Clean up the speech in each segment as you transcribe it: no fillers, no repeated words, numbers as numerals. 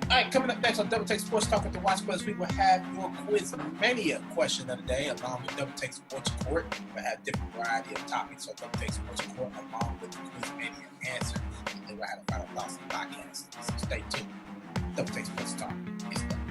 All right, coming up next on Double Take Sports Talk with the Watch Brothers, we will have your Quiz-mania question of the day, along with Double Take Sports Court. We'll have different variety of topics on Double Take Sports Court, along with the Quiz-mania answer. And then we'll have a final thoughts on the podcast. So stay tuned. Double Take Sports Talk is done.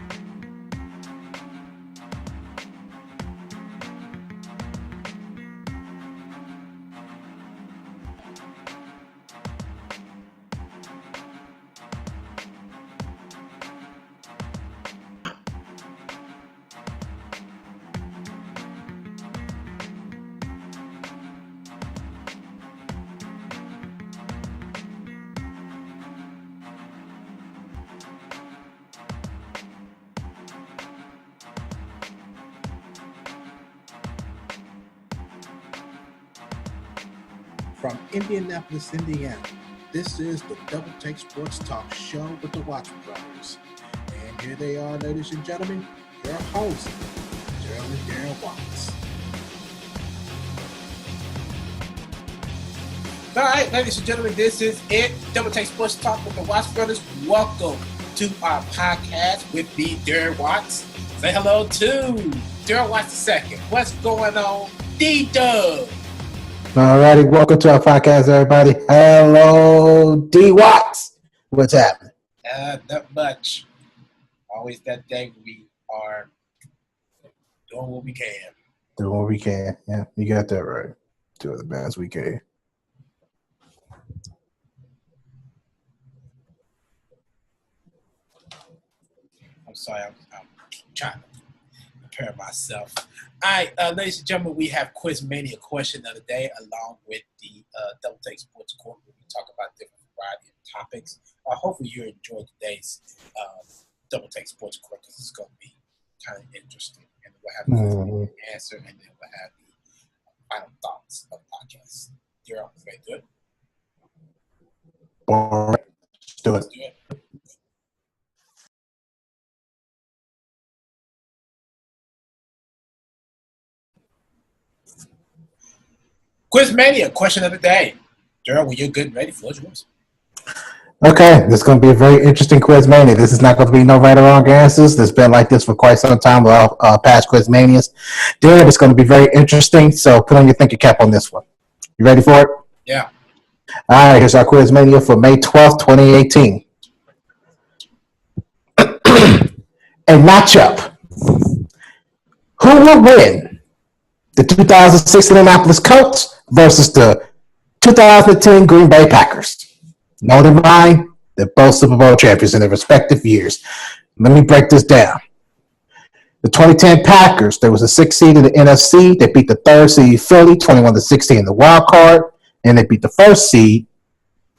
From Indianapolis, Indiana, this is the Double Take Sports Talk show with the Watch Brothers. And here they are, ladies and gentlemen, your hosts, Gerald and Darren Watts. All right, ladies and gentlemen, this is it. Double Take Sports Talk with the Watts Brothers. Welcome to our podcast with the Darren Watts. Say hello to Darren Watts II. What's going on, D-Dub? All righty, welcome to our podcast, everybody. Hello, D. Watts. What's happening? Not much. Always that day we are doing what we can. Doing what we can. Yeah, you got that right. Doing the best we can. I'm sorry, I'm trying to prepare myself. All right, ladies and gentlemen, we have Quiz-mania question of the day, along with the Double Take Sports Court, where we talk about different variety of topics. Hopefully you enjoyed today's Double Take Sports Court, because it's going to be kind of interesting. And we'll have the answer, and then we'll have the final thoughts of the podcast. You're up. Ready to do it? All right, let's do it. Let's do it. Quiz-mania question of the day. Gerald, when you're good and ready, floor is yours. Okay, this is going to be a very interesting Quiz-mania. This is not going to be no right or wrong answers. It's been like this for quite some time with our past Quiz-manias. Darren, it's going to be very interesting, so put on your thinking cap on this one. You ready for it? Yeah. All right, here's our Quiz-mania for May 12th, 2018. A matchup. Who will win? The 2006 Indianapolis Colts versus the 2010 Green Bay Packers. Note in mind, they're both Super Bowl champions in their respective years. Let me break this down. The 2010 Packers, there was a 6th seed in the NFC. They beat the 3rd seed Philly, 21-16 in the wild card. And they beat the 1st seed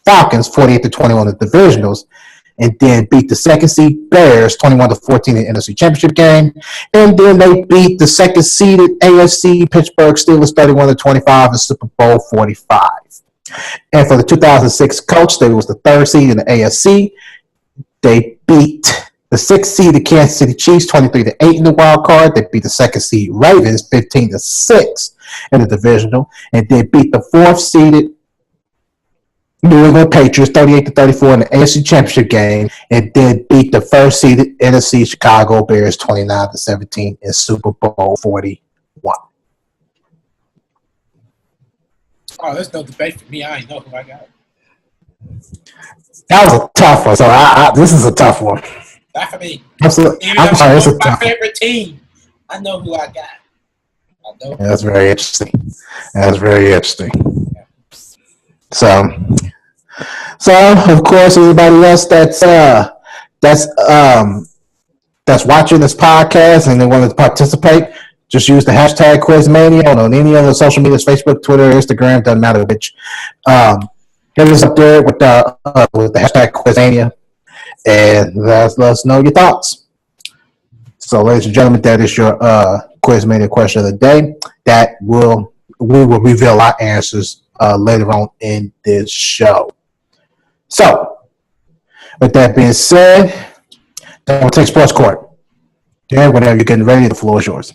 Falcons, 48-21 in the divisionals. And then beat the 2nd seed Bears, 21-14 in the NFC Championship game. And then they beat the 2nd seeded AFC Pittsburgh Steelers, 31-25 in Super Bowl 45. And for the 2006 Colts, they was the 3rd seed in the AFC. They beat the 6th seeded Kansas City Chiefs, 23-8 in the wild card. They beat the 2nd seed Ravens, 15-6 in the divisional. And they beat the 4th seeded New England Patriots 38-34 in the AFC Championship game, and then beat the 1st seeded NFC Chicago Bears 29-17 in Super Bowl 41. Oh, there's no debate for me. I ain't know who I got. That was a tough one. So this is a tough one. Not for me. Absolutely. Even though it's my favorite team, I know who I got. I know. Yeah, that's very interesting. That's very interesting. So of course, everybody else that's watching this podcast and they want to participate, just use the hashtag Quiz-mania on any other social medias, Facebook, Twitter, Instagram, doesn't matter which. Hit us up there with the hashtag Quiz-mania and let us know your thoughts. So, ladies and gentlemen, that is your Quiz-mania question of the day. We will reveal our answers later on in this show. So, with that being said, Double Take Sports Court. Dan, whenever you're getting ready, the floor is yours.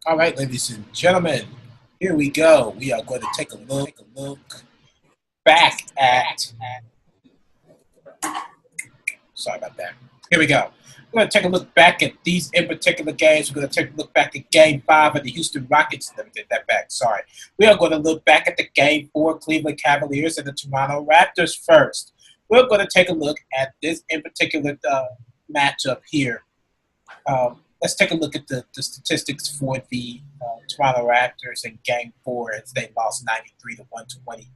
All right, ladies and gentlemen, here we go. We are going to take a look back at Sorry about that. Here we go. We're going to take a look back at these in particular games. We're going to take a look back at Game 5 of the Houston Rockets. Let me get that back. Sorry. We are going to look back at the Game 4 Cleveland Cavaliers and the Toronto Raptors first. We're going to take a look at this in particular matchup here. Let's take a look at the statistics for the Toronto Raptors in Game 4 as they lost 93 to 128.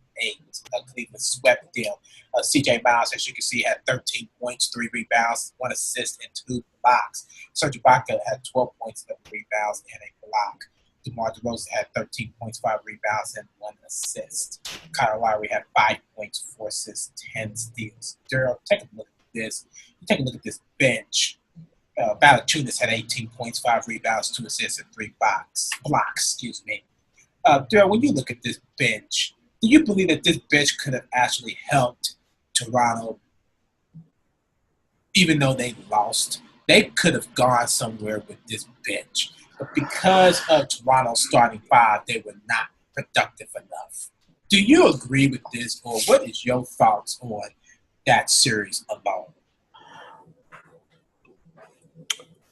Cleveland swept them. C.J. Miles, as you can see, had 13 points, 3 rebounds, 1 assist, and 2 blocks. Serge Ibaka had 12 points, 3 rebounds, and a block. DeMar DeRozan had 13 points, 5 rebounds, and 1 assist. Kyle Lowry had 5 points, 4 assists, 10 steals. Daryl, take a look at this. Take a look at this bench. Valanciunas had 18 points, 5 rebounds, 2 assists, and 3 blocks. Daryl, when you look at this bench, do you believe that this bench could have actually helped Toronto, even though they lost? They could have gone somewhere with this bench. But because of Toronto's starting 5, they were not productive enough. Do you agree with this, or what is your thoughts on that series alone?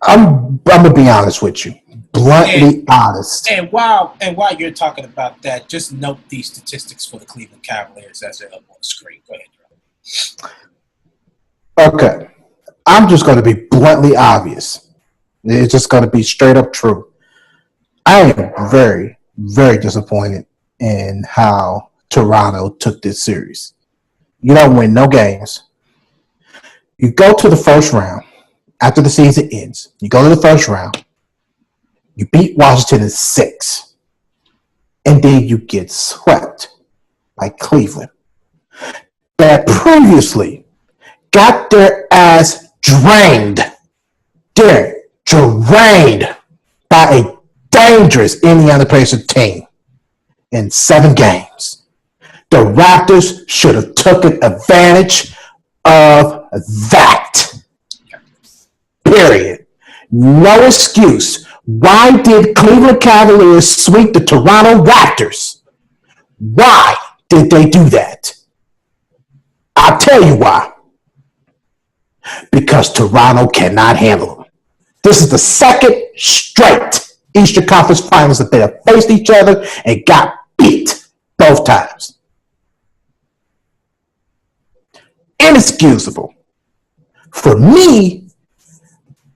I'm gonna be honest with you, bluntly honest. And while you're talking about that, just note these statistics for the Cleveland Cavaliers as they're up on the screen. Go ahead, Joe. Okay, I'm just gonna be bluntly obvious. It's just gonna be straight up true. I am very, very disappointed in how Toronto took this series. You don't win no games. You go to the first round. After the season ends, you go to the first round, you beat Washington in 6, and then you get swept by Cleveland that previously got their ass drained. They're drained by a dangerous Indiana Pacers team in 7 games. The Raptors should have taken advantage of that. Period. No excuse. Why did Cleveland Cavaliers sweep the Toronto Raptors? Why did they do that? I'll tell you why. Because Toronto cannot handle them. This is the second straight Eastern Conference Finals that they have faced each other and got beat both times. Inexcusable. For me,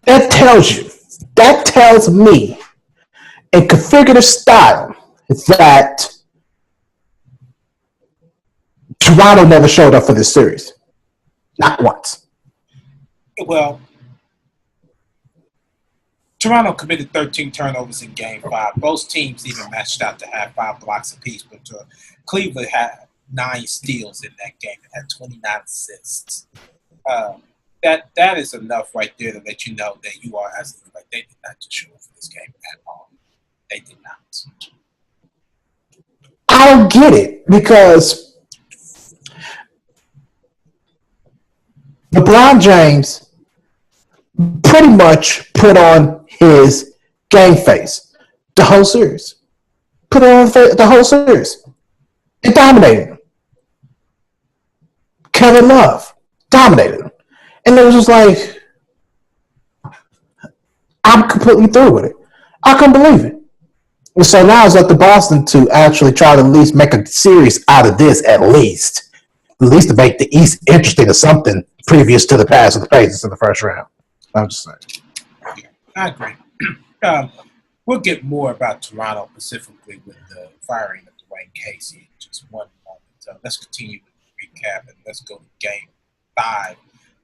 that tells me a configurative style that Toronto never showed up for this series. Not once. Well, Toronto committed 13 turnovers in Game 5. Both teams even matched out to have 5 blocks apiece, but Cleveland had 9 steals in that game and had 29 assists. That is enough right there to let you know that you are as like they did not just show up for this game at all. They did not. I don't get it because LeBron James pretty much put on his game face the whole series. Put on the whole series and dominated him. Kevin Love dominated him. And it was just like, I'm completely through with it. I couldn't believe it. And so now it's up to Boston to actually try to at least make a series out of this at least. At least to make the East interesting or something previous to the pass of the Pacers in the first round. I'm just saying. I agree. We'll get more about Toronto specifically with the firing of Dwayne Casey in just one moment. Let's continue with the recap and let's go to Game 5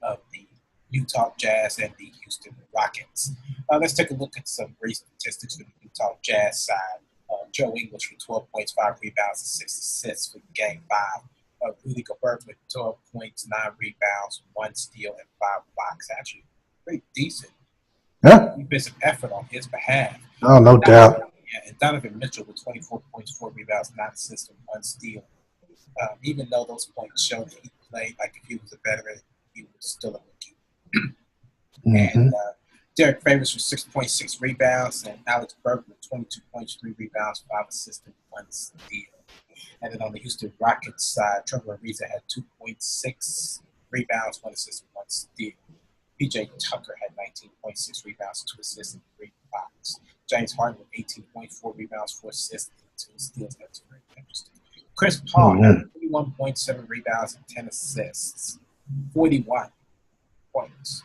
of the Utah Jazz and the Houston Rockets. Let's take a look at some brief statistics for the Utah Jazz side. Joe Ingles with 12 points, 5 rebounds, and 6 assists for Game 5. Rudy Gobert with 12 points, 9 rebounds, 1 steal, and 5 blocks. Actually, pretty decent. Yeah. Defensive effort on his behalf. Oh, no doubt. Yeah, and Donovan Mitchell with 24 points, 4 rebounds, 9 assists, and 1 steal. Even though those points show that he played like if he was a veteran, he was still a rookie. And Derek Favors with 6.6 rebounds, and Alex Burke with 22 points, 3 rebounds, 5 assists, and 1 steal. And then on the Houston Rockets side, Trevor Ariza had 2.6 rebounds, 1 assist, 1 steal. PJ Tucker had 19.6 rebounds, 2 assists, and 3 blocks. James Harden with 18.4 rebounds, 4 assists, and 2 steals. That's very interesting. Chris Paul had 31.7 rebounds and 10 assists, 41 points.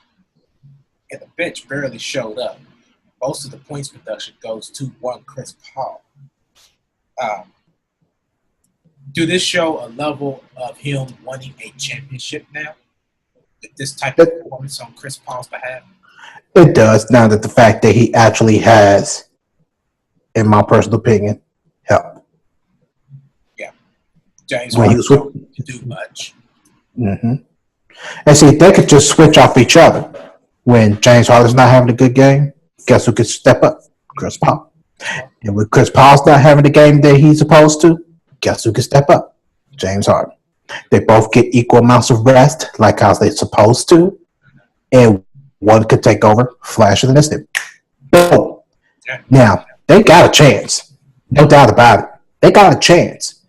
And the bench barely showed up. Most of the points production goes to one Chris Paul. Do this show a level of him winning a championship now? With this type of performance on Chris Paul's behalf? It does, now that the fact that he actually has, in my personal opinion, help. Yeah. James Harden don't do much. Mm-hmm. And see, they could just switch off each other. When James Harden's not having a good game, guess who could step up? Chris Paul. And when Chris Paul's not having the game that he's supposed to, guess who can step up? James Harden. They both get equal amounts of rest, like how they're supposed to, and one could take over, flash of the instant. Boom. Yeah. Now, they got a chance. No doubt about it. They got a chance.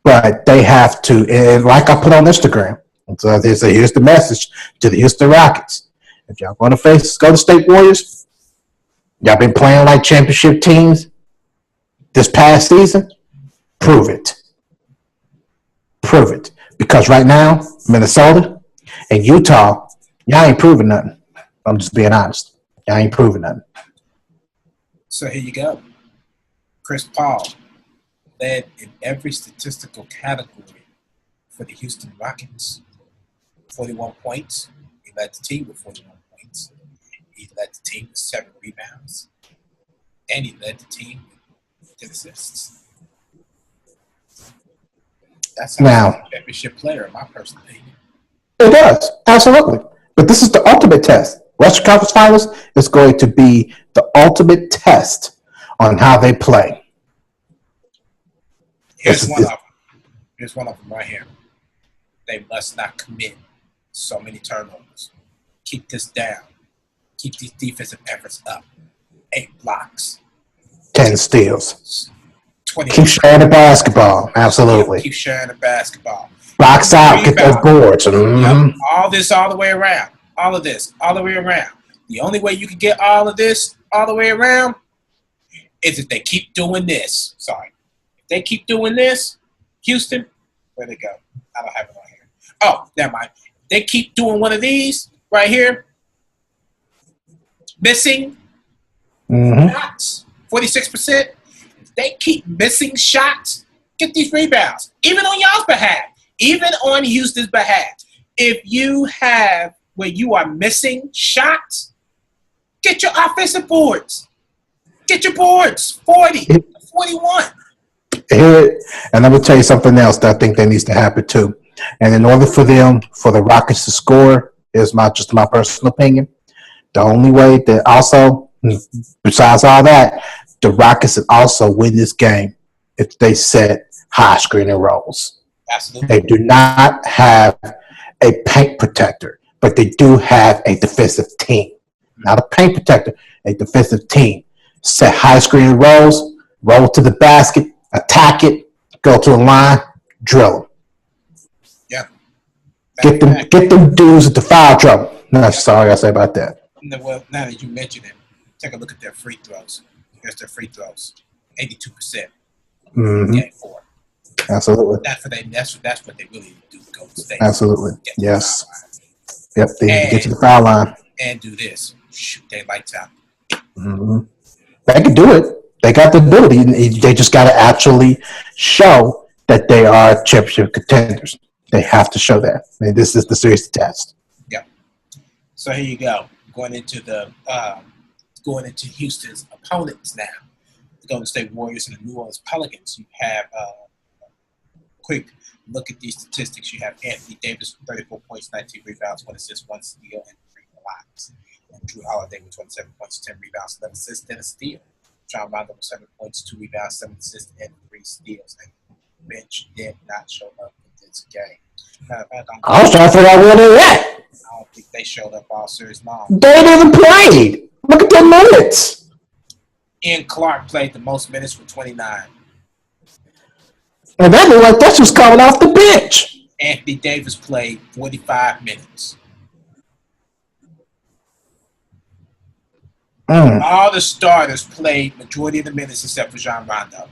But they have to, and like I put on Instagram, so here's the message to the Houston Rockets. If y'all going to face Golden State Warriors, y'all been playing like championship teams this past season, prove it. Prove it. Because right now, Minnesota and Utah, y'all ain't proving nothing. I'm just being honest. Y'all ain't proving nothing. So here you go. Chris Paul led in every statistical category for the Houston Rockets. 41 points. He led the team with 41 points. He led the team with 7 rebounds. And he led the team with 10 assists. That's a championship player, in my personal opinion. It does. Absolutely. But this is the ultimate test. Western Conference Finals is going to be the ultimate test on how they play. Here's one of them. Here's one of them right here. They must not commit so many turnovers. Keep this down. Keep these defensive efforts up. 8 blocks. 10 steals. 20. Keep sharing the basketball. Absolutely. Keep sharing the basketball. Box out. Get those boards. Mm-hmm. Yep. All this all the way around. All of this all the way around. The only way you can get all of this all the way around is if they keep doing this. Sorry. If they keep doing this, Houston, where'd it go? I don't have it on here. Oh, never mind. They keep doing one of these right here. Missing shots. 46%. If they keep missing shots, get these rebounds. Even on y'all's behalf. Even on Houston's behalf. If you have where you are missing shots, get your offensive boards. Get your boards. 40, 41. And I'm going to tell you something else that I think that needs to happen too. And in order for the Rockets to score, is just my personal opinion, the only way that also, besides all that, the Rockets would also win this game if they set high screening rolls. Absolutely. They do not have a paint protector, but they do have a defensive team. Not a paint protector, a defensive team. Set high screening rolls, roll to the basket, attack it, go to a line, drill them. Yeah. Get them dudes at the foul trouble. No, sorry I say about that. Well, now that you mention it, take a look at their free throws. Here's their free throws. 82%. Game 4. Absolutely. That's what they really do. Go to state. Absolutely. Yes. Yep. They need to get to the foul line. And do this. Shoot their lights out. Mm-hmm. They can do it. They got the ability. They just got to actually show that they are championship contenders. They have to show that. I mean, this is the serious test. Yeah. So here you go. Going into Houston's opponents now. The Golden State Warriors and the New Orleans Pelicans. You have quick look at these statistics. You have Anthony Davis with 34 points, 19 rebounds, 1 assist, 1 steal, and 3 blocks. And Drew Holiday with 27 points, 10 rebounds, 11 assists, and a steal. John Rondo with 7 points, 2 rebounds, 7 assists, and 3 steals. And the bench did not show up in this game. I was trying to figure out where they're at. I don't think they showed up all series long. They didn't play. Look at their minutes. Ian Clark played the most minutes with 29. And that looked like that's just coming off the bench. Anthony Davis played 45 minutes. All the starters played majority of the minutes except for Jean Rondo.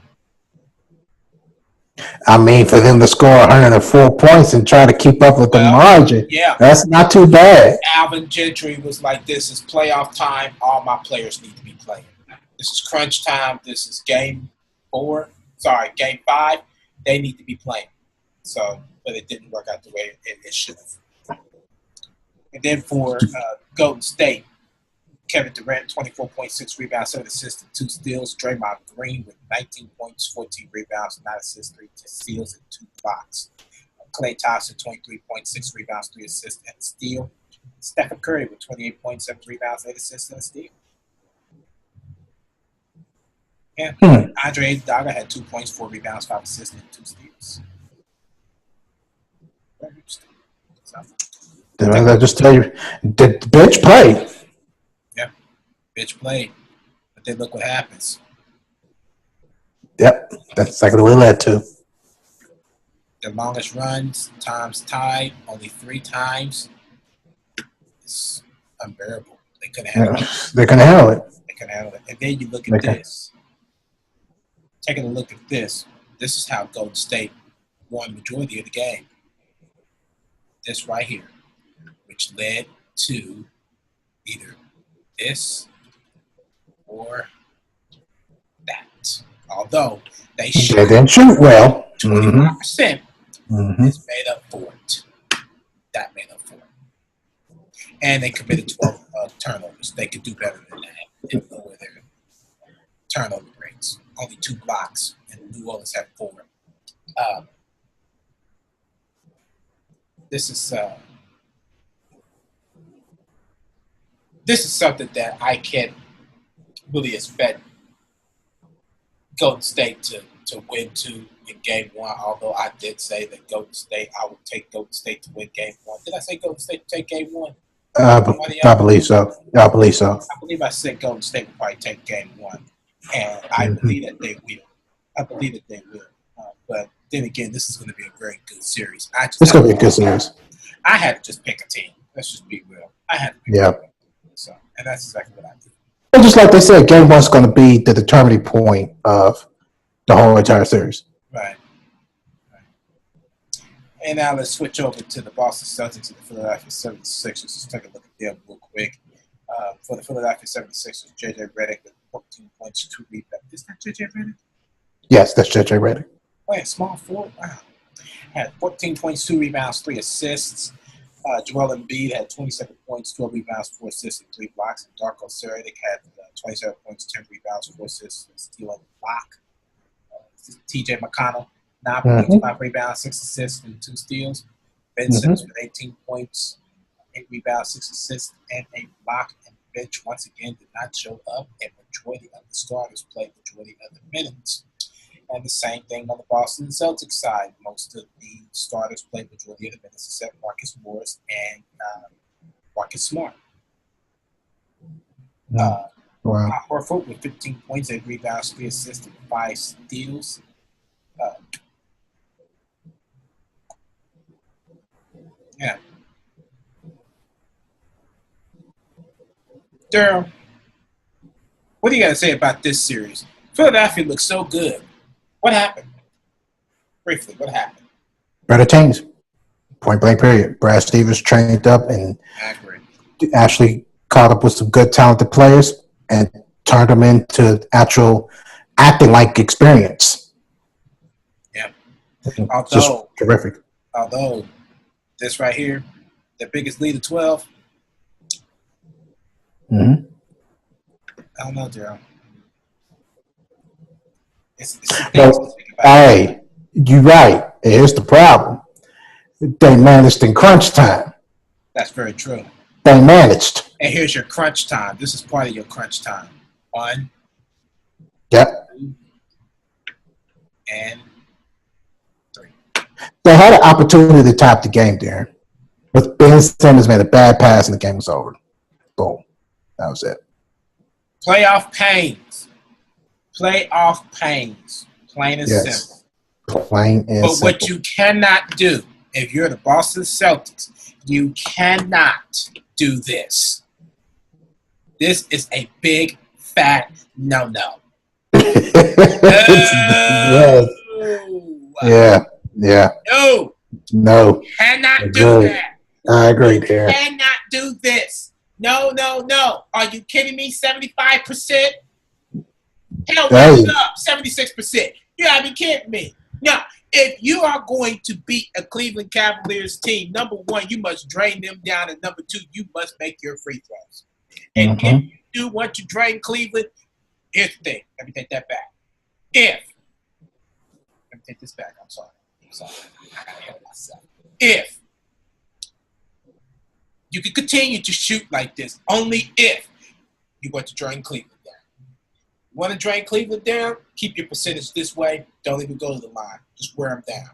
I mean, for them to score 104 points and try to keep up with the margin, that's not too bad. Alvin Gentry was like, this is playoff time. All my players need to be playing. This is crunch time. This is game 5. They need to be playing. So, but it didn't work out the way it should have. And then for Golden State, Kevin Durant, 24.6 rebounds, 7 assists, and 2 steals. Draymond Green with 19 points, 14 rebounds, 9 assists, 3 steals, and 2 blocks. Klay Thompson, 23.6 rebounds, 3 assists, and a steal. Stephen Curry with 28.7 rebounds, 8 assists, and a steal. Yeah. Andre Iguodala had 2 points, 4 rebounds, 5 assists, and 2 steals. Very interesting. Did I just tell you, the bench played? Yeah, bench played. But then look what happens. Yep, that's exactly what it led to. The longest runs, times tied, only 3 times. It's unbearable. They couldn't handle it. They couldn't handle it. They couldn't handle it. And then you look at this. Taking a look at this. This is how Golden State won the majority of the game. This right here, which led to either this or that. Although they didn't shoot well. 25% is made up for it. That made up for it. And they committed 12 turnovers. They could do better than that and lower their turnover rates. Only 2 blocks, and New Orleans had 4. This is something that I can't really expect Golden State to win to in Game 1. Although I did say that Golden State, I would take Golden State to win Game 1. Did I say Golden State to take Game 1? I believe so. I believe so. I believe I said Golden State would probably take Game 1, and I believe that they will. I believe that they will. But then again, this is going to be a very good series. It's going to be a good series. I had to just pick a team. Let's just be real. I had to pick a team. So, and that's exactly what I did. Well, just like they said, Game 1 is going to be the determining point of the whole entire series. Right. And now let's switch over to the Boston Celtics and the Philadelphia 76ers. Let's take a look at them real quick. For the Philadelphia 76ers, J.J. Redick with 14 points, 2 rebounds. Is that J.J. Redick? Yes, that's J.J. Redick. Playing small forward? Wow. Had 14 points, 2 rebounds, 3 assists. Joel Embiid had 27 points, 12 rebounds, 4 assists, and 3 blocks. And Darko Saric had 27 points, 10 rebounds, 4 assists, and steal and block. T.J. McConnell, 9 points, 5 rebounds, 6 assists, and 2 steals. Ben Simmons with 18 points, 8 rebounds, 6 assists, and a block. And the bench once again did not show up, and majority of the starters played majority of the minutes. And the same thing on the Boston Celtics side. Most of the starters played majority of the minutes except Marcus Morris and Marcus Smart. Horford with 15 points, 8 rebounds, 3 assists, and 5 steals. Daryl, what do you got to say about this series? Philadelphia looks so good. What happened? Briefly, what happened? Better teams. Point blank period. Brad Stevens trained up and actually caught up with some good talented players and turned them into actual acting like experience. Yeah. Just terrific. Although this right here, the biggest lead of 12. I don't know, Daryl. Hey, you're right. Here's the problem. They managed in crunch time. That's very true. They managed. And here's your crunch time. This is part of your crunch time. 1. Yep. 2, and 3. They had an opportunity to top the game, Darren. But Ben Simmons made a bad pass and the game was over. Boom. That was it. Playoff pains. Playoff pains. Plain and simple. Plain and simple. But what you cannot do if you're the Boston Celtics, you cannot do this. This is a big, fat no-no. Yes. Yeah. No. Cannot do that. I agree there. Cannot do this. No. Are you kidding me? 75%? Hell, round it up. 76%. You gotta be kidding me. Now, if you are going to beat a Cleveland Cavaliers team, number one, you must drain them down, and number two, you must make your free throws. And if you do want to drain Cleveland, here's the thing. Let me take that back. Let me take this back. I'm sorry. I got ahead of myself. If you can continue to shoot like this, only if you want to drain Cleveland down. You want to drain Cleveland down? Keep your percentage this way. Don't even go to the line. Just wear them down.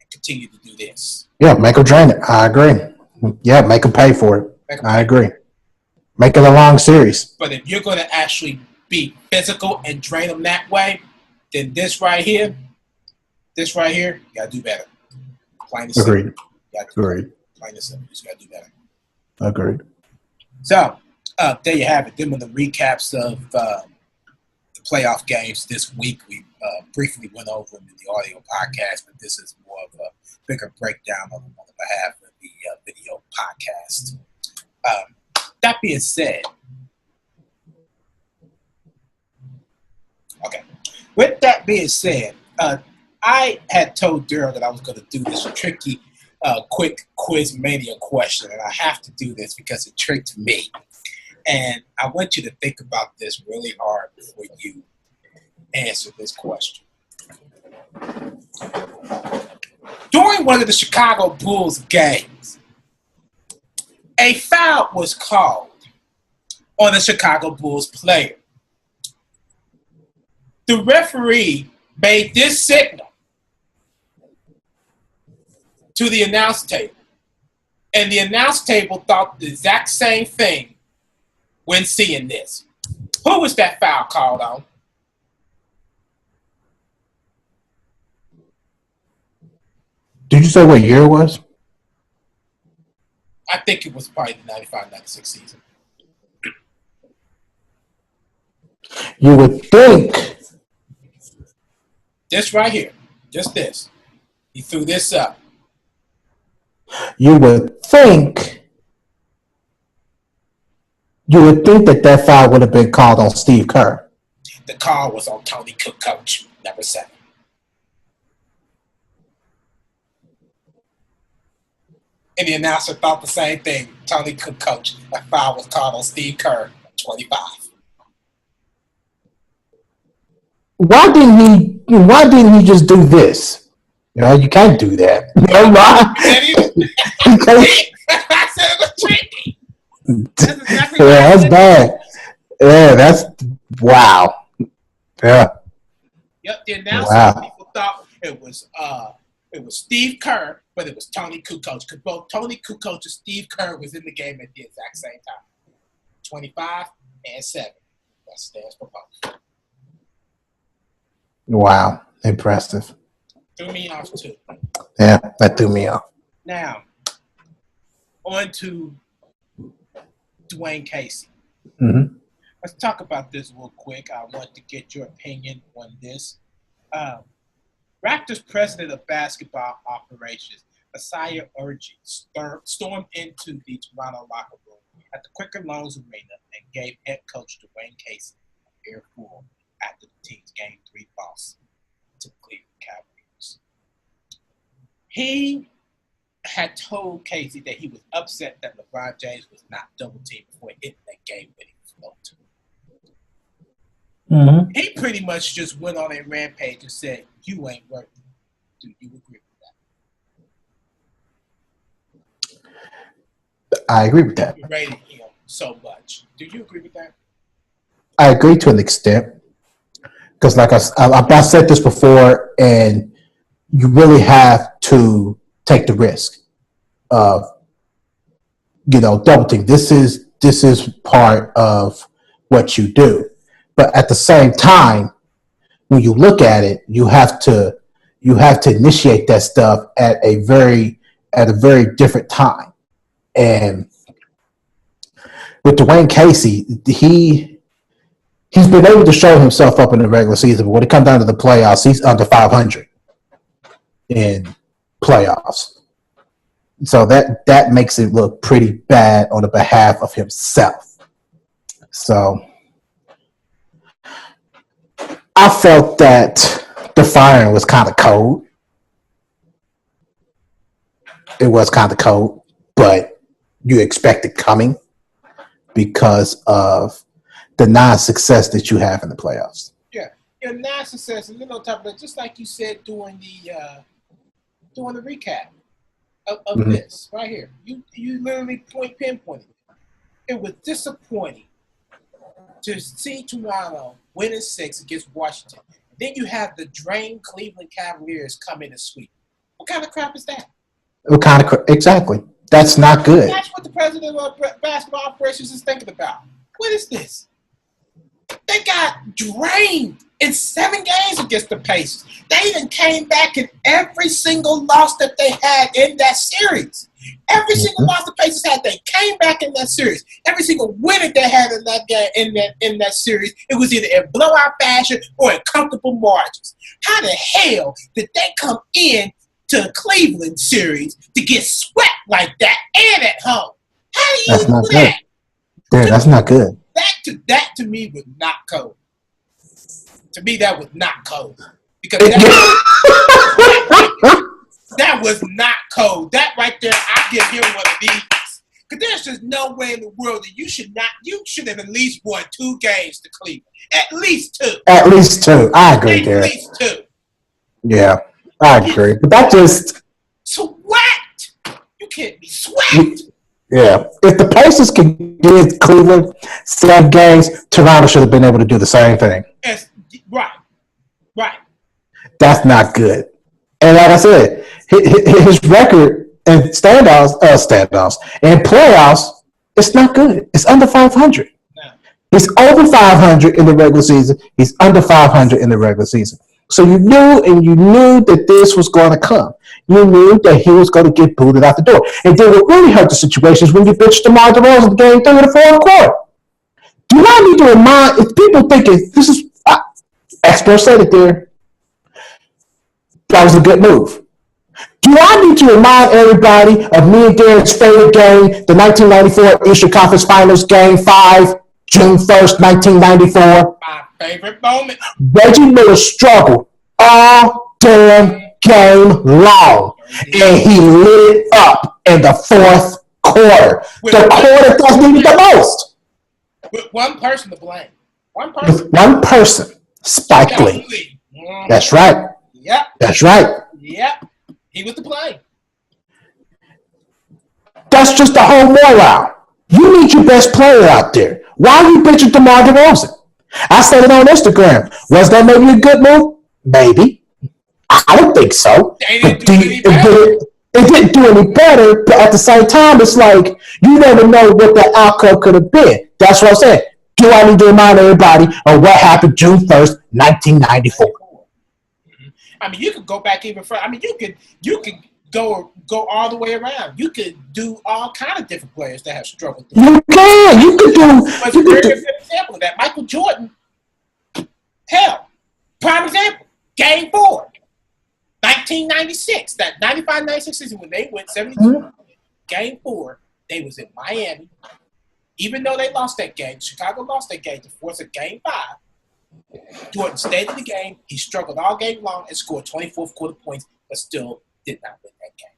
And continue to do this. Yeah, make them drain it. I agree. Yeah, make them pay for it. I agree. Make it a long series. But if you're going to actually be physical and drain them that way, then this right here, you got to do better. Plain and simple. Agreed. Agreed. Plain and simple. You just got to do better. Agreed. So, there you have it. Them are the recaps of the playoff games this week. We briefly went over them in the audio podcast, but this is more of a bigger breakdown on the behalf of the video podcast. That being said, with that being said, I had told Daryl that I was going to do this tricky, quick Quiz-mania question, and I have to do this because it tricked me. And I want you to think about this really hard before you answer this question. During one of the Chicago Bulls games, a foul was called on a Chicago Bulls player. The referee made this signal to the announce table, and the announce table thought the exact same thing when seeing this. Who was that foul called on? Did you say what year it was? I think it was probably the 95-96 season. You would think. This right here. Just this. He threw this up. You would think that foul would have been called on Steve Kerr. The call was on Tony Kukoc, number 7. And the announcer thought the same thing. Tony Kukoc, that foul was called on Steve Kerr, 25. Why didn't he just do this? You know, you can't do that. You know why? I said it was tricky. That's exactly yeah, that's bad. Yeah, that's wow. Yeah. Yep, the announcer people thought it was Steve Kerr, but it was Tony Kukoc, because both Tony Kukoc and Steve Kerr was in the game at the exact same time. 25 and 7. That stands for both. Wow, impressive. Threw me off too. Yeah, that threw me off. Now, on to Dwayne Casey. Mm-hmm. Let's talk about this real quick. I want to get your opinion on this. Raptors president of basketball operations, Asaya Urji, stormed into the Toronto locker room at the Quicken Loans Arena and gave head coach Dwayne Casey an earful after the team's Game 3 loss to the Cleveland Cavaliers. He had told Casey that he was upset that LeBron James was not double-teamed before hitting that game-winning float. Mm-hmm. He pretty much just went on a rampage and said, "You ain't worth it." Do you agree with that? I agree with that. You rated him so much. Do you agree with that? I agree to an extent. Because like I said this before, and you really have to take the risk of, double team. This is part of what you do. But at the same time, when you look at it, you have to you have to initiate that stuff at a very different time. And with Dwayne Casey, he's been able to show himself up in the regular season, but when it comes down to the playoffs, he's under 500 in playoffs. So that makes it look pretty bad on the behalf of himself. So I felt that the firing was kind of cold. It was kind of cold, but you expect it coming because of the non-success that you have in the playoffs. Yeah, your non-success, and then on top of that, just like you said during the recap of this right here, you literally pinpointed it. It was disappointing to see Toronto winning 6 against Washington. Then you have the drained Cleveland Cavaliers come in and sweep. What kind of crap is that? What kind of exactly? That's not good. That's what the president of basketball operations is thinking about. What is this? They got drained in 7 games against the Pacers. They even came back in every single loss that they had in that series. Every single loss the Pacers had, they came back in that series. Every single win that they had in that game, in that series, it was either in blowout fashion or in comfortable margins. How the hell did they come in to the Cleveland series to get swept like that and at home? How do you do that? Dude, that's not good. That to me was not cold. To me, that was not cold. Because that was not cold. That right there, I give him one of these. Because there's just no way in the world that you should have at least won 2 games to Cleveland. At least 2. At least 2. I agree, Derek. At least 2. Yeah, I agree. But that just... Swept! You can't be swept! Yeah. If the Pacers can give Cleveland 7 games, Toronto should have been able to do the same thing. Right. That's not good. And like I said, his record in standoffs and playoffs, it's not good. It's under 500. No. He's over 500 in the regular season. He's under 500 in the regular season. So you knew that this was going to come. You knew that he was going to get booted out the door. And then what really hurt the situation is when you bitched DeMar DeRozan in game 3 of the fourth quarter. Do I need to remind, if people thinking this is, experts said it there, that was a good move. Do I need to remind everybody of me and Darren's favorite game, the 1994 Eastern Conference Finals, Game 5, June 1st, 1994? My favorite moment. Reggie Miller struggled all damn game long, and he lit it up in the fourth quarter. The quarter that's needed the most. With one person to blame. With one person, Spike Lee. That's right. Yep. That's right. Yep. He was to blame. That's just the whole morale. You need your best player out there. Why are you bitching DeMar DeRozan? I said it on Instagram. Was that maybe a good move? Maybe. I don't think so. It didn't do any better, but at the same time, it's like you never know what the outcome could have been. That's what I'm saying. Do I need to remind everybody of what happened June 1st, 1994? I mean, you could go back even further. I mean, you could go all the way around. You could do all kind of different players that have struggled. You can. You could do. What's a very good example of that? Michael Jordan. Hell, prime example. Game 4, 1996. That 95-96 season when they went 72. Mm-hmm. Game 4, they was in Miami. Even though they lost that game, Chicago lost that game to force a Game 5. Jordan stayed in the game. He struggled all game long and scored 24th quarter points, but still did not win that game.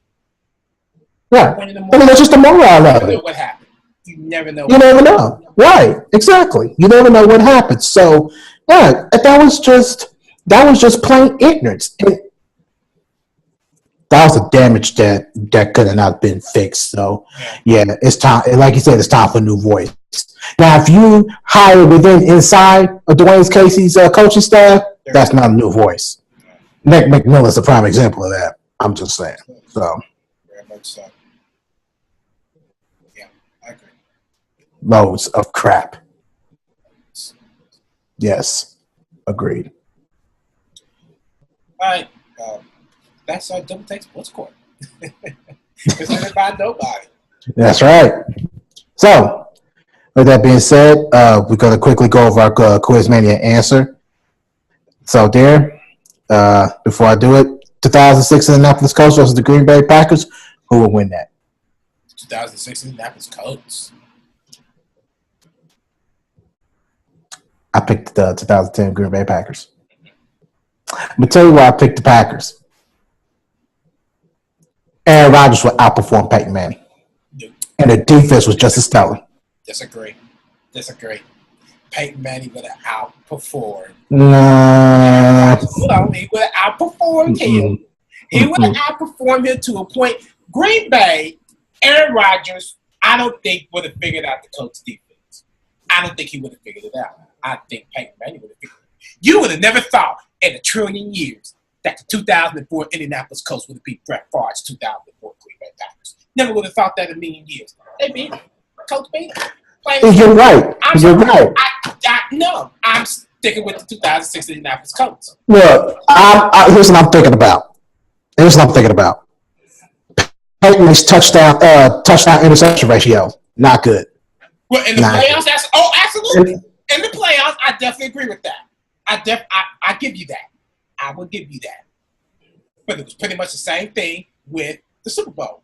Yeah. I mean, that's just the morale of it. What happened? You never know. You never know. Right. Exactly. You never know what happens. So, yeah, that was just plain ignorance. And that was a damage that could have not been fixed. So, yeah, it's time. Like you said, it's time for a new voice. Now, if you hire inside of Dwayne Casey's coaching staff, that's not a new voice. Nick McMillan's a prime example of that. I'm just saying. So, very much so. Yeah, I agree. Loads of crap. Yes, agreed. All right. That's our Double Take Sports Court. Presented by nobody. That's right. So, with that being said, we're going to quickly go over our Quiz-mania answer. So, there, before I do it, 2006 Indianapolis Colts versus the Green Bay Packers. Who will win that? 2006 Indianapolis Colts. I picked the 2010 Green Bay Packers. I'm going to tell you why I picked the Packers. Aaron Rodgers would outperform Peyton Manning. Nope. And the defense was just as stellar. Disagree. Peyton Manning would have outperformed. No. He would have outperformed him. He would have outperformed him to a point. Green Bay, Aaron Rodgers, I don't think would have figured out the Colts defense. I don't think he would have figured it out. I think Peyton Manning would have figured it out. You would have never thought in a trillion years that the 2004 Indianapolis Colts would have beat Brett Favre's 2004 Green Bay Packers. Never would have thought that in a million years. They beat him. Colts beat him. You're right. No, I'm sticking with the 2006 Indianapolis Colts. Look, here's what I'm thinking about. Peyton's touchdown interception ratio, not good. Well, in the playoffs, absolutely. In the playoffs, I definitely agree with that. I give you that. I will give you that. But it was pretty much the same thing with the Super Bowl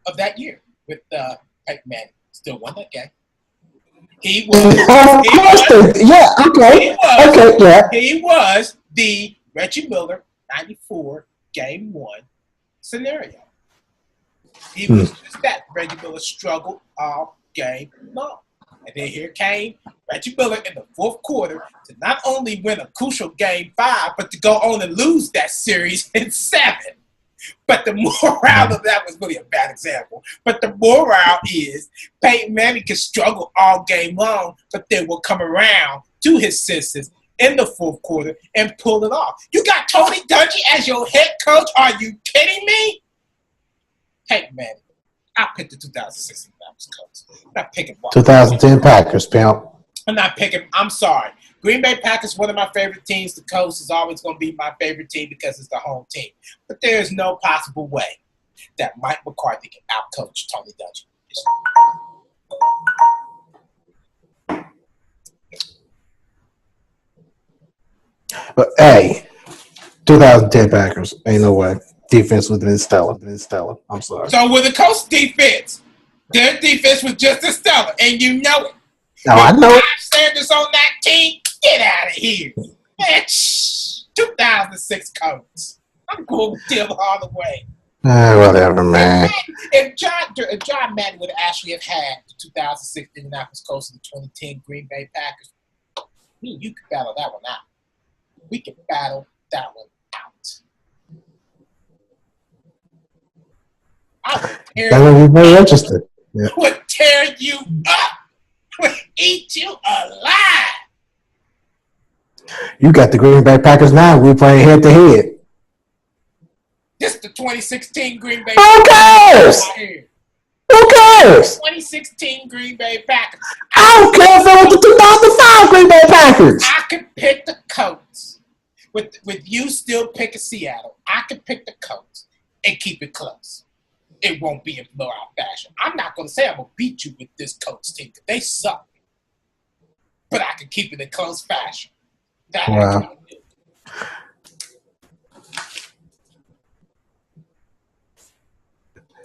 of that year with Peyton Manning. Still won that game. He was the Reggie Miller 94 game 1 scenario. He was just that. Reggie Miller struggled all game long. And then here came Reggie Miller in the fourth quarter to not only win a crucial game 5, but to go on and lose that series in 7. But the morale of that was really a bad example. But the morale is Peyton Manning can struggle all game long, but then will come around to his senses in the fourth quarter and pull it off. You got Tony Dungy as your head coach? Are you kidding me? Peyton Manning. I picked the 2006 Colts. I'm not picking 2010 Packers, pimp. I'm not picking. I'm sorry. Green Bay Packers, one of my favorite teams. The Colts is always going to be my favorite team because it's the home team. But there is no possible way that Mike McCarthy can outcoach Tony Dungy. But hey, 2010 Packers, ain't no way. Defense was stellar. I'm sorry. So with the Colts defense, their defense was just as stellar, and you know it. No, I know it. Sanders on that team, get out of here. Man, 2006 Colts. I'm going with Dill all the way. Whatever, man. If John Madden would actually have had the 2006 Indianapolis Colts and the 2010 Green Bay Packers, you could battle that one out. We can battle that one out. That would be very interesting. Yeah. Would tear you up. Would eat you alive. You got the Green Bay Packers now. We're playing head to head. This is the 2016 Green Bay Who cares? Who cares? 2016 Green Bay Packers. I don't care if it was the 2005 Green Bay Packers. I could pick the Colts. With you still picking Seattle, I could pick the Colts and keep it close. It won't be in blowout fashion. I'm not going to say I'm going to beat you with this Colts team because they suck. But I can keep it in close fashion. That wow.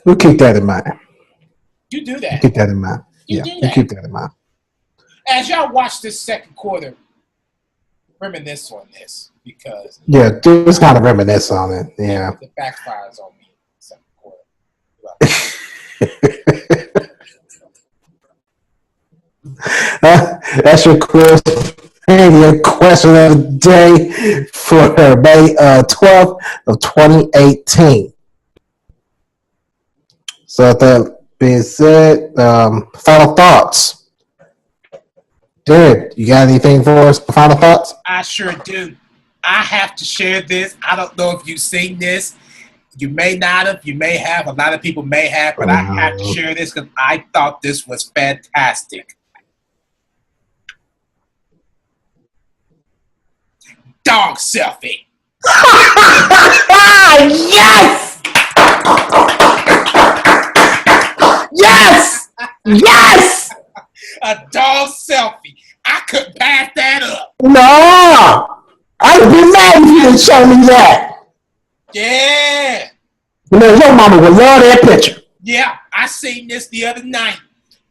We'll keep that in mind. You do that. Keep that in mind. You keep that in mind. As y'all watch this second quarter, reminisce on this because just kind of reminisce on it. Yeah. The backfires on me in the second quarter. That's your quiz. Your question of the day for May 12th of 2018. So that being said, final thoughts. Jared, you got anything for us? Final thoughts? I sure do. I have to share this. I don't know if you've seen this. You may not have. You may have. A lot of people may have. But I have to share this because I thought this was fantastic. Dog selfie. Yes! Yes! Yes! A dog selfie. I couldn't pass that up. No! I'd be mad if you didn't show me that. Yeah. You know, your mama would love that picture. Yeah, I seen this the other night.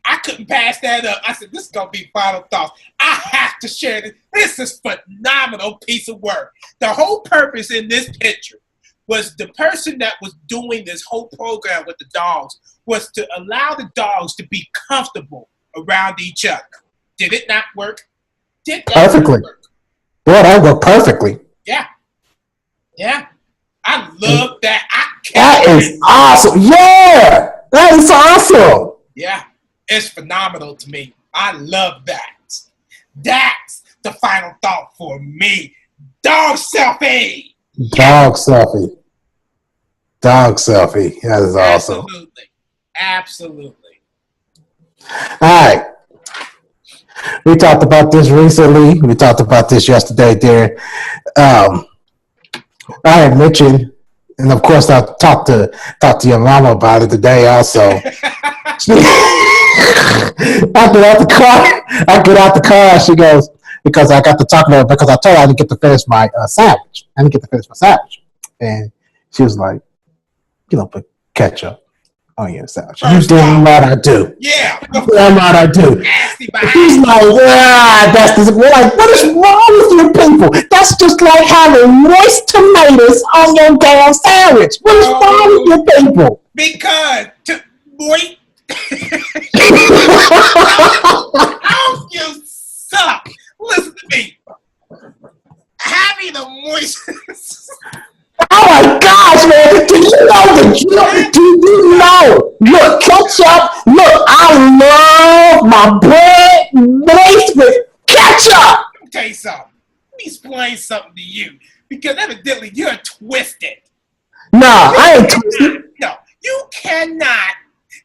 I couldn't pass that up. I said, this is going to be final thoughts. I have to share this. This is a phenomenal piece of work. The whole purpose in this picture was the person that was doing this whole program with the dogs was to allow the dogs to be comfortable around each other. Did it not work? Did that Perfectly. work? Boy, that worked perfectly. Yeah. Yeah. I love that. That is awesome. Yeah. That is awesome. Yeah. It's phenomenal to me. I love that. That's the final thought for me. Dog selfie. Dog selfie. Dog selfie. That is awesome. Absolutely. Absolutely. All right. We talked about this recently. We talked about this yesterday, Darren. I had mentioned, and of course, I talked to your mama about it today also. I get out the car. She goes, because I got to talking to her because I told her I didn't get to finish my sandwich. And she was like, you don't put ketchup on your sandwich. You damn right I do. Yeah. Damn right I do. He's like, that's this. We're like, what is wrong with you people? That's just like having moist tomatoes on your damn sandwich. What is wrong with you people? Because moist. Oh, you suck. Listen to me. Having a moist. Oh my gosh, man. Do you know the drill? Do you know? Look, ketchup. Look, I love my bread laced with ketchup. Let me tell you something. Let me explain something to you. Because evidently you're twisted. Nah, I ain't twisted. No, you cannot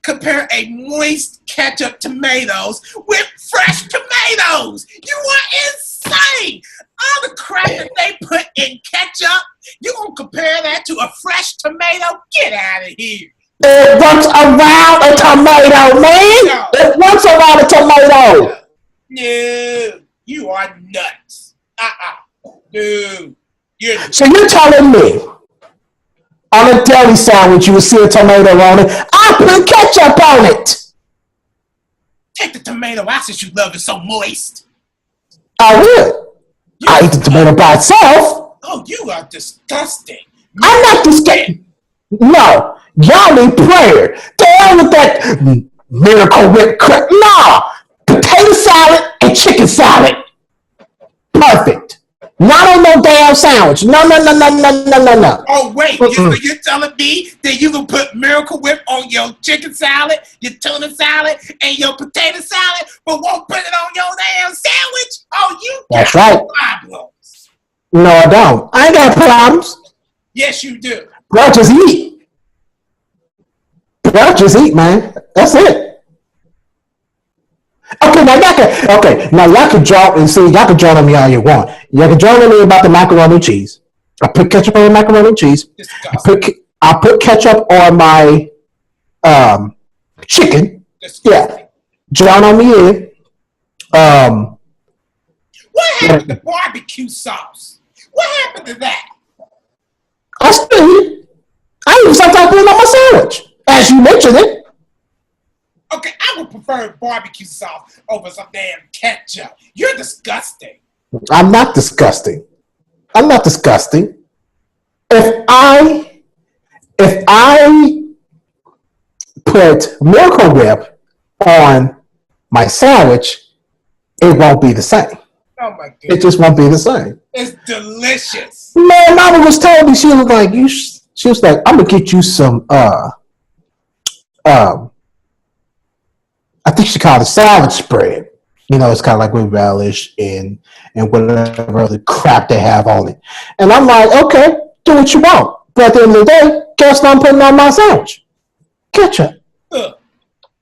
compare a moist ketchup tomatoes with fresh tomatoes. You are insane. All the crap that they put in ketchup, you gonna compare that to a fresh tomato? Get out of here. It works around a tomato, man. No. It works around a tomato. No, you are nuts. Dude. So you're telling me on a deli sandwich you would see a tomato on it? I put ketchup on it. Take the tomato out since you love it so moist. I would. I eat the tomato by itself. Oh, you are disgusting. I'm not disgusting. No, y'all need prayer. Down with that Miracle Whip crap. No, potato salad and chicken salad. Perfect. Not on no damn sandwich. No. Oh, wait. You're telling me that you can put Miracle Whip on your chicken salad, your tuna salad, and your potato salad, but won't put it on your damn sandwich? Oh, you got problems. No, I don't. I ain't got problems. Yes, you do. Bro, just eat. Man. That's it. Okay, now y'all can draw and see. Y'all can draw on me all you want. Y'all can draw on me about the macaroni and cheese. I put ketchup on the macaroni and cheese. I put ketchup on my chicken. Yeah, draw on me in. What happened to barbecue sauce? What happened to that? I still eat it. I even sometimes put it on my sandwich, as you mentioned it. Okay, I would prefer barbecue sauce over some damn ketchup. You're disgusting. I'm not disgusting. If I put Miracle Whip on my sandwich, it won't be the same. Oh my goodness. It just won't be the same. It's delicious. Man, Mama was telling me, she was like, I'm gonna get you some I think she called it salad spread. You know, it's kind of like with relish and whatever other crap they have on it. And I'm like, okay, do what you want. But at the end of the day, guess what I'm putting on my sandwich? Ketchup.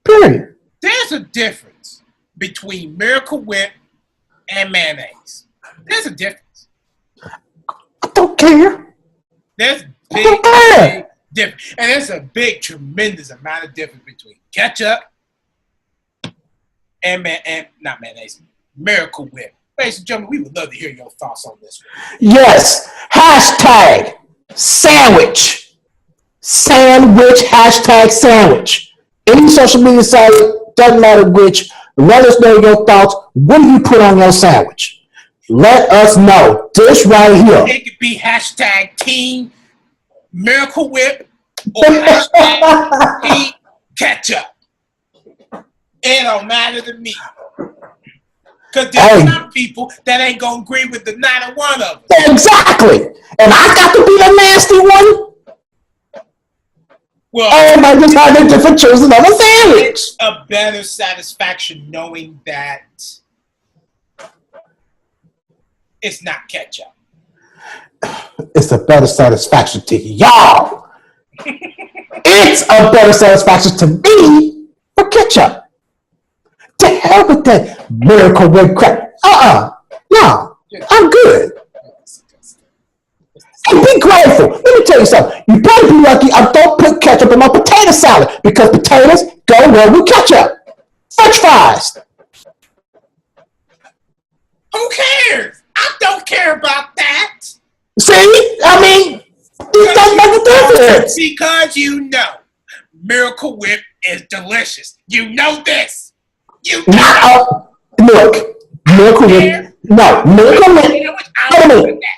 Period. There's a difference between Miracle Whip and mayonnaise. There's a difference. don't care. There's I don't care. big difference. And there's a big, tremendous amount of difference between ketchup and not mayonnaise, Miracle Whip. Ladies and gentlemen, we would love to hear your thoughts on this one. Yes. Hashtag sandwich. Sandwich. Hashtag sandwich. Any social media site, doesn't matter which, let us know your thoughts. What do you put on your sandwich? Let us know. This right here. It could be hashtag Team Miracle Whip or hashtag Team Ketchup. It don't matter to me. Because there's some people that ain't going to agree with the 9 one of them. Exactly. And I got to be the nasty one. Well, everybody just had their different choices of a sandwich. It's a better satisfaction knowing that it's not ketchup. It's a better satisfaction to y'all. It's a better satisfaction to me for ketchup. To hell with that Miracle Whip crap. No, I'm good. And be grateful. Let me tell you something. You better be lucky I don't put ketchup in my potato salad because potatoes go well with ketchup. French fries. Who cares? I don't care about that. See? I mean, it doesn't make a difference. Because you know, Miracle Whip is delicious. You know this. You know. Look, Miracle Whip. No, Miracle Whip. Wait a minute.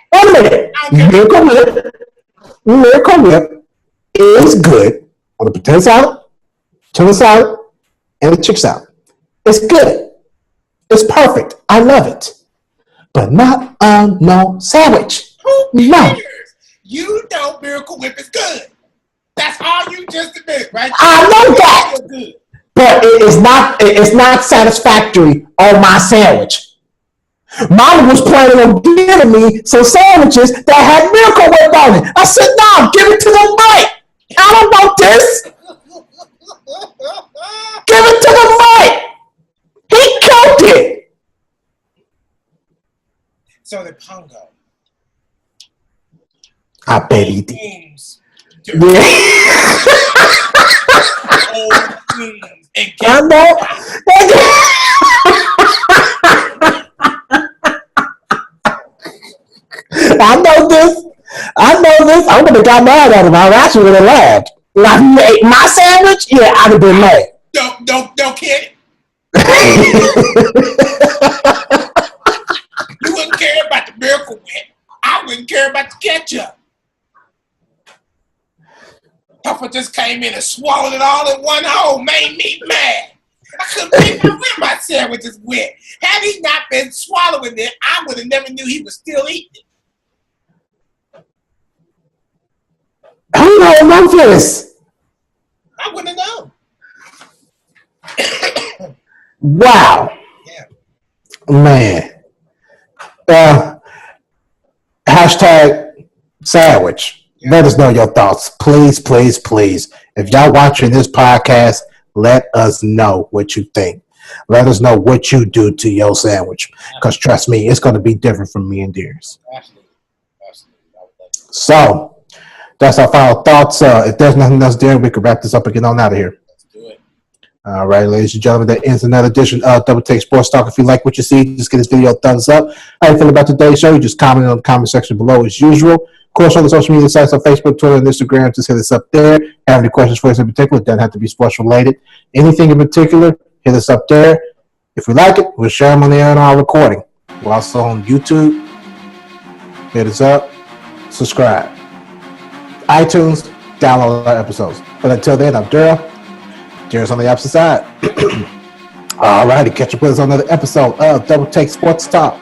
Miracle Whip is good on the potato salad, chicken salad, and the chicken salad. It's good. It's perfect. I love it. But not on no sandwich. Who cares? No. You know Miracle Whip is good. That's all you just admitted, right? I know that. Good. But it's not satisfactory on my sandwich. Mama was planning on giving me some sandwiches that had Miracle Whip on it. I said, no, give it to the Mike. I don't want this. Give it to the Mike. He killed it. So the Pongo. I bet he did. I know. I know this. I would have got mad at him. I actually would have laughed. Now, if he ate my sandwich, yeah, I'd have been mad. Don't kid. You wouldn't care about the Miracle Whip. I wouldn't care about the ketchup. Papa just came in and swallowed it all in one hole, made me mad. I couldn't figure out where my sandwiches went. Had he not been swallowing it, I would have never knew he was still eating it. Who knows this? I wouldn't know. Wow. Yeah. Man. Hashtag sandwich. Yeah. Let us know your thoughts. Please, please, please. If y'all watching this podcast, let us know what you think. Let us know what you do to your sandwich. Because trust me, it's going to be different from me and Deers. Absolutely. So, that's our final thoughts. If there's nothing else there, we can wrap this up and get on out of here. Let's do it. All right, ladies and gentlemen, that ends another edition of Double Take Sports Talk. If you like what you see, just give this video a thumbs up. How you feel about today's show? You just comment in the comment section below as usual. Of course, on the social media sites on Facebook, Twitter, and Instagram, just hit us up there. Have any questions for us in particular? It doesn't have to be sports related. Anything in particular, hit us up there. If we like it, we'll share them on the air and our recording. We're also on YouTube. Hit us up. Subscribe. iTunes, download our episodes. But until then, I'm Daryl. Daryl's on the opposite side. All righty, catch up with us on another episode of Double Take Sports Talk.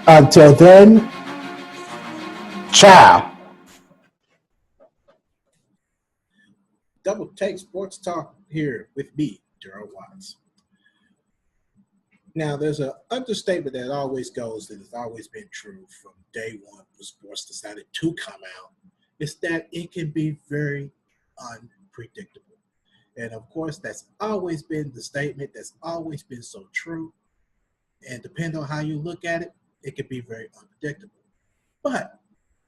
Until then, ciao. Double Take Sports Talk here with me, Daryl Watts. Now, there's an understatement that always goes that has always been true from day one when sports decided to come out. Is that it can be very unpredictable. And of course, that's always been the statement that's always been so true. And depending on how you look at it, it can be very unpredictable. But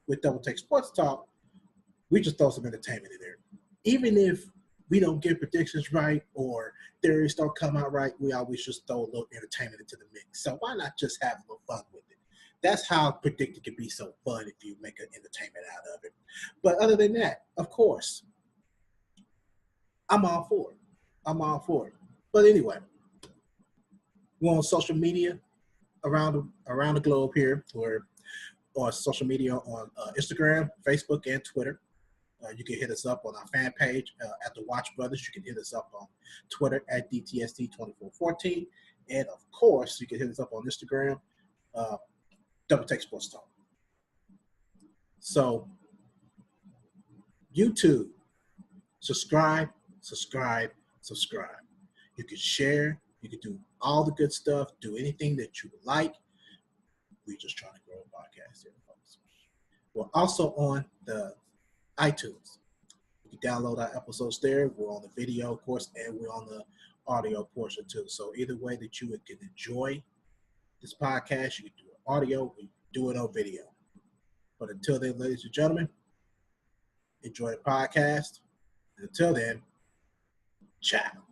with Double Take Sports Talk, we just throw some entertainment in there. Even if we don't get predictions right or theories don't come out right, we always just throw a little entertainment into the mix. So why not just have a little fun with it? That's how predicting can be so fun if you make an entertainment out of it. But other than that, of course, I'm all for it. I'm all for it. But anyway, we're on social media around the globe here. We're on social media on Instagram, Facebook, and Twitter. You can hit us up on our fan page at the Watch Brothers. You can hit us up on Twitter at DTST2414. And of course, you can hit us up on Instagram, Double Take Sports Talk. So, YouTube, subscribe. You can share. You can do all the good stuff. Do anything that you would like. We're just trying to grow a podcast here, folks. We're also on the iTunes. You can download our episodes there. We're on the video, of course, and we're on the audio portion too. So either way that you can enjoy this podcast, you can do it audio, we do it on video. But until then, ladies and gentlemen, enjoy the podcast. And until then, ciao.